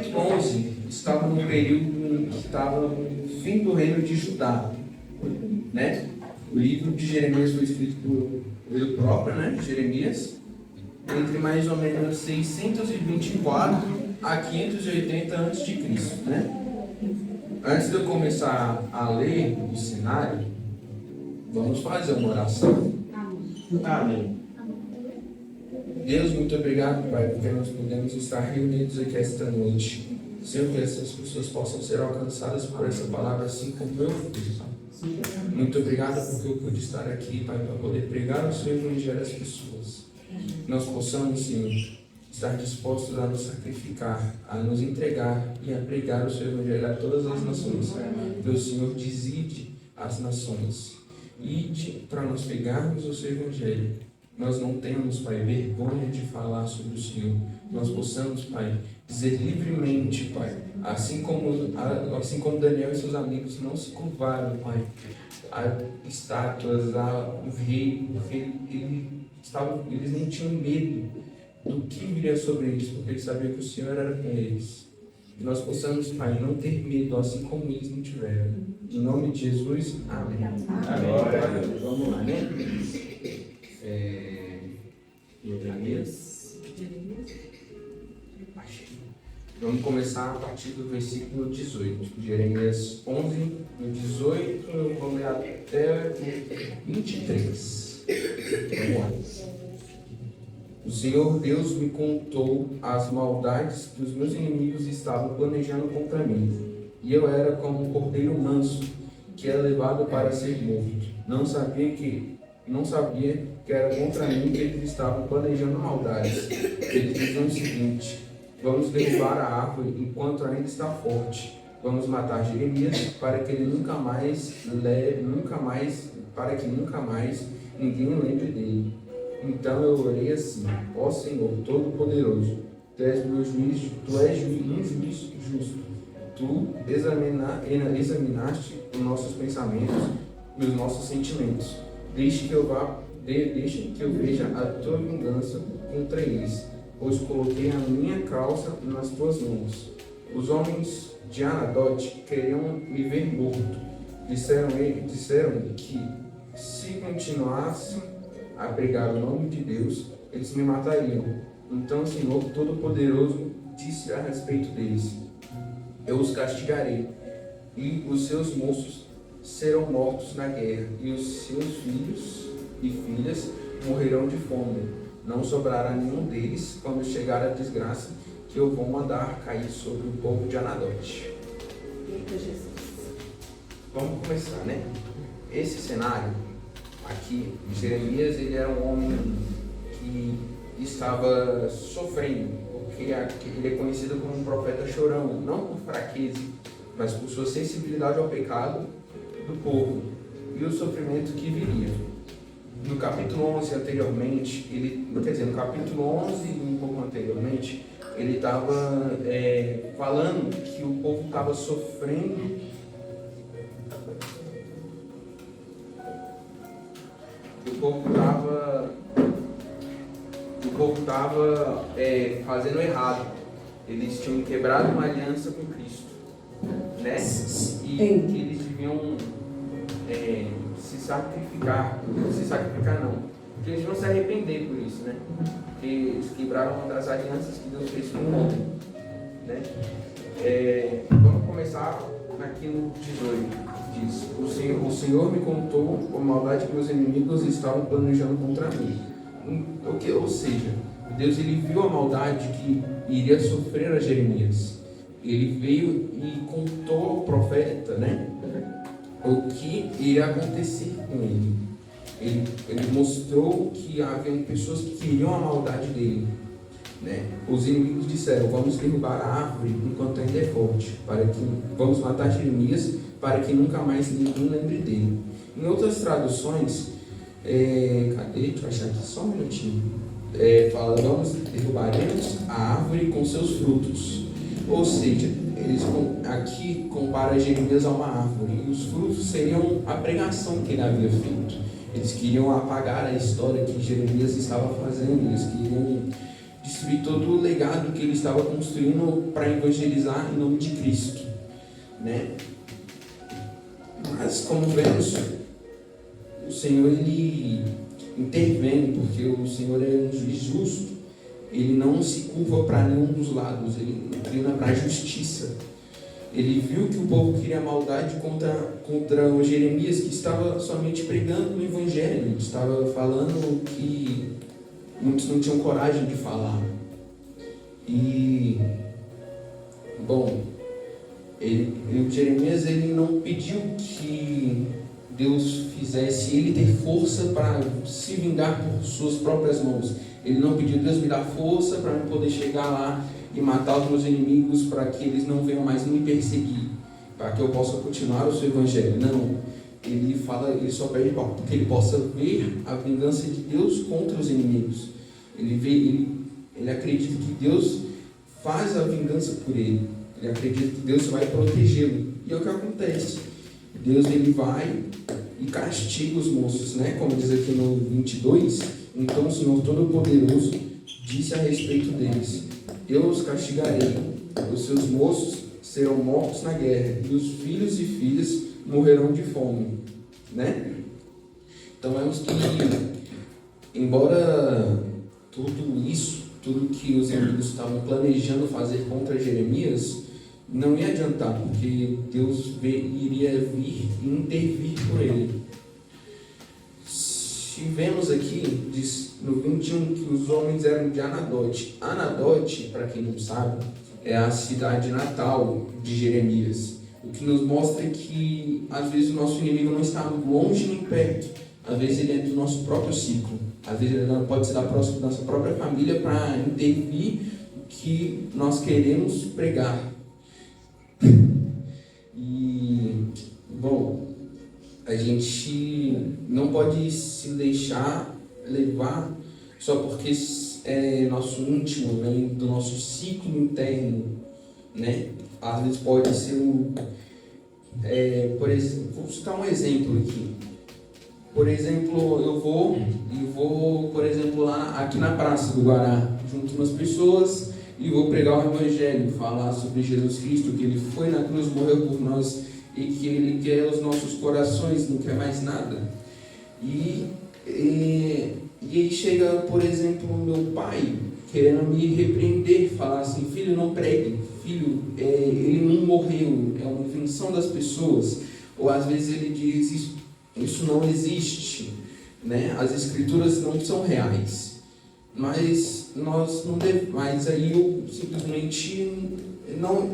capítulo 11 estava no período que estava no fim do reino de Judá, né? O livro de Jeremias foi escrito por ele próprio, né? Jeremias, entre mais ou menos 624 a 580 a.C., né? Antes de eu começar a ler o cenário, vamos fazer uma oração. Amém. Deus, muito obrigado, Pai, porque nós podemos estar reunidos aqui esta noite. Senhor, que essas pessoas possam ser alcançadas por essa palavra, assim como eu fui. Muito obrigado porque eu pude estar aqui, Pai, para poder pregar o Seu Evangelho às pessoas. Nós possamos, Senhor, estar dispostos a nos sacrificar, a nos entregar e a pregar o Seu Evangelho a todas as nações. Meu Senhor, deside as nações. Ide para nós pegarmos o Seu Evangelho. Nós não temos, Pai, vergonha de falar sobre o Senhor. Nós possamos, Pai, dizer livremente, Pai, assim como Daniel e seus amigos não se curvaram, Pai, a estátuas, o rei, porque eles nem tinham medo do que viria sobre eles, porque eles sabiam que o Senhor era com eles. Que nós possamos, Pai, não ter medo, assim como eles não tiveram. Em nome de Jesus, amém. Amém. Vamos lá, né? Jeremias. Vamos começar a partir do versículo 18. Jeremias 11, no 18, vamos ler até o 23. Vamos lá. O Senhor Deus me contou as maldades que os meus inimigos estavam planejando contra mim. E eu era como um cordeiro manso, que é levado para ser morto. Não sabia que era contra mim que eles estavam planejando maldades. Eles diziam o seguinte: vamos derrubar a árvore enquanto ainda está forte. Vamos matar Jeremias para que ele nunca mais ninguém lembre dele. Então eu orei assim: ó Senhor Todo-Poderoso, Tu és um juiz justo. Tu examinaste os nossos pensamentos e os nossos sentimentos. Deixe que eu veja a tua vingança contra eles, pois coloquei a minha causa nas tuas mãos. Os homens de Anadote queriam me ver morto. Disseram que se continuasse a pregar o nome de Deus, eles me matariam. Então o Senhor Todo-Poderoso disse a respeito deles: eu os castigarei, e os seus moços serão mortos na guerra, e os seus filhos e filhas morrerão de fome. Não sobrará nenhum deles quando chegar a desgraça que eu vou mandar cair sobre o povo de Anadote. Eita Jesus. Vamos começar, né? Esse cenário aqui, Jeremias, ele era um homem que estava sofrendo, porque ele é conhecido como um profeta chorão, não por fraqueza, mas por sua sensibilidade ao pecado do povo e o sofrimento que viria. No capítulo 11 anteriormente, no capítulo 11 e um pouco anteriormente, ele estava falando que o povo estava sofrendo, o povo estava fazendo errado. Eles tinham quebrado uma aliança com Cristo, né? E que eles deviam se sacrificar não, porque eles vão se arrepender por isso, né? Porque eles quebraram uma das alianças que Deus fez com o homem, né? Vamos começar aqui no 18. Diz: o Senhor me contou a maldade que meus inimigos estavam planejando contra mim. Ou seja, Deus ele viu a maldade que iria sofrer a Jeremias. Ele veio e contou ao profeta, né, o que iria acontecer com ele. Ele mostrou que haviam pessoas que queriam a maldade dele, né? Os inimigos disseram: vamos derrubar a árvore enquanto ainda é forte, vamos matar Jeremias para que nunca mais ninguém lembre dele. Em outras traduções, deixa eu achar aqui só um minutinho, fala: derrubaremos a árvore com seus frutos. Ou seja, eles aqui comparam Jeremias a uma árvore, e os frutos seriam a pregação que ele havia feito. Eles queriam apagar a história que Jeremias estava fazendo, eles queriam, de destruir todo o legado que ele estava construindo para evangelizar em nome de Cristo, né? Mas, como vemos, o Senhor, ele intervém, porque o Senhor é um juiz justo. Ele não se curva para nenhum dos lados, ele inclina para a justiça. Ele viu que o povo queria maldade contra o Jeremias, que estava somente pregando o evangelho, estava falando que muitos não tinham coragem de falar. E, bom, o Jeremias, ele não pediu que Deus fizesse ele ter força para se vingar por suas próprias mãos. Ele não pediu: Deus, me dá força para eu poder chegar lá e matar os meus inimigos, para que eles não venham mais me perseguir, para que eu possa continuar o seu evangelho. Não, ele só pede para que ele possa ver a vingança de Deus contra os inimigos. Ele acredita que Deus faz a vingança por ele. Ele acredita que Deus vai protegê-lo. E é o que acontece. Deus, ele vai e castiga os moços, né? Como diz aqui no 22, então o Senhor Todo-Poderoso disse a respeito deles: eu os castigarei, os seus moços serão mortos na guerra, e os filhos e filhas morrerão de fome, né? Então vemos que, embora tudo que os inimigos estavam planejando fazer contra Jeremias, não ia adiantar, porque Deus iria vir e intervir por ele. Se vemos aqui, diz no 21, que os homens eram de Anadote. Anadote, para quem não sabe, é a cidade natal de Jeremias. O que nos mostra que, às vezes, o nosso inimigo não está longe nem perto. Às vezes ele é do nosso próprio ciclo. Às vezes ele pode ser da nossa própria família, para intervir o que nós queremos pregar. E, bom, a gente não pode se deixar levar só porque é nosso íntimo, vem do nosso ciclo interno, né? Às vezes pode ser por exemplo, vou citar um exemplo aqui. Por exemplo, eu vou, por exemplo, lá aqui na Praça do Guará, junto com as pessoas, e vou pregar o Evangelho, falar sobre Jesus Cristo, que Ele foi na cruz, morreu por nós, e que Ele quer os nossos corações, não quer mais nada. E aí chega, por exemplo, meu pai, querendo me repreender, falar assim: filho, não pregue, filho, ele não morreu, é uma invenção das pessoas. Ou às vezes ele diz: isso não existe, né? As escrituras não são reais. Mas mas aí eu simplesmente não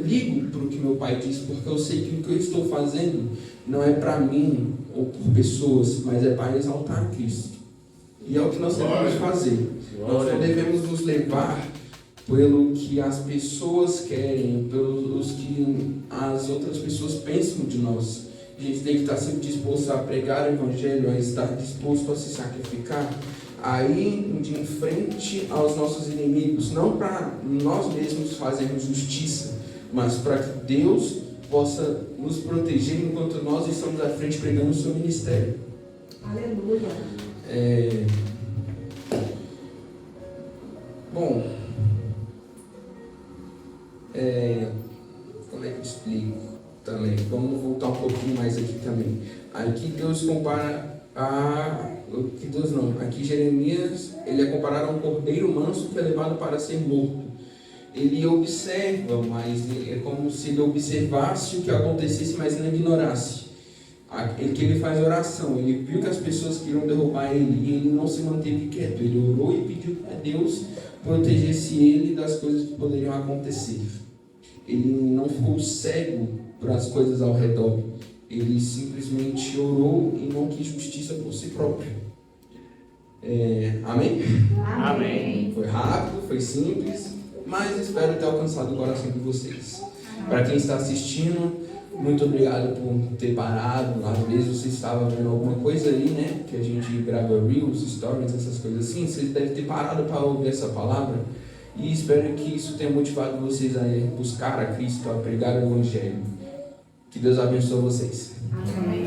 ligo para o que meu pai diz, porque eu sei que o que eu estou fazendo não é para mim ou por pessoas, mas é para exaltar Cristo. E é o que nós devemos fazer. Nós não devemos nos levar pelo que as pessoas querem, pelos que as outras pessoas pensam de nós. A gente tem que estar sempre disposto a pregar o Evangelho, a estar disposto a se sacrificar, a ir em frente aos nossos inimigos, não para nós mesmos fazermos justiça, mas para que Deus possa nos proteger enquanto nós estamos à frente pregando o seu ministério. Aleluia. Bom, como é que eu explico também? Vamos voltar um pouquinho mais aqui também. Aqui Deus compara aqui Jeremias, ele é comparado a um cordeiro manso que é levado para ser morto. Ele observa, mas é como se ele observasse o que acontecesse, mas não ignorasse. Ele faz oração, ele viu que as pessoas queriam derrubar ele, e ele não se manteve quieto, ele orou e pediu para Deus protegesse ele das coisas que poderiam acontecer. Ele não ficou cego para as coisas ao redor, ele simplesmente orou e não quis justiça por si próprio. Amém? Amém. Foi rápido, foi simples, mas espero ter alcançado o coração de vocês. Para quem está assistindo, muito obrigado por ter parado. Às vezes você estava vendo alguma coisa aí, né? Que a gente grava reels, stories, essas coisas assim. Você deve ter parado para ouvir essa palavra. E espero que isso tenha motivado vocês a buscar a Cristo, a pregar o Evangelho. Que Deus abençoe vocês. Amém.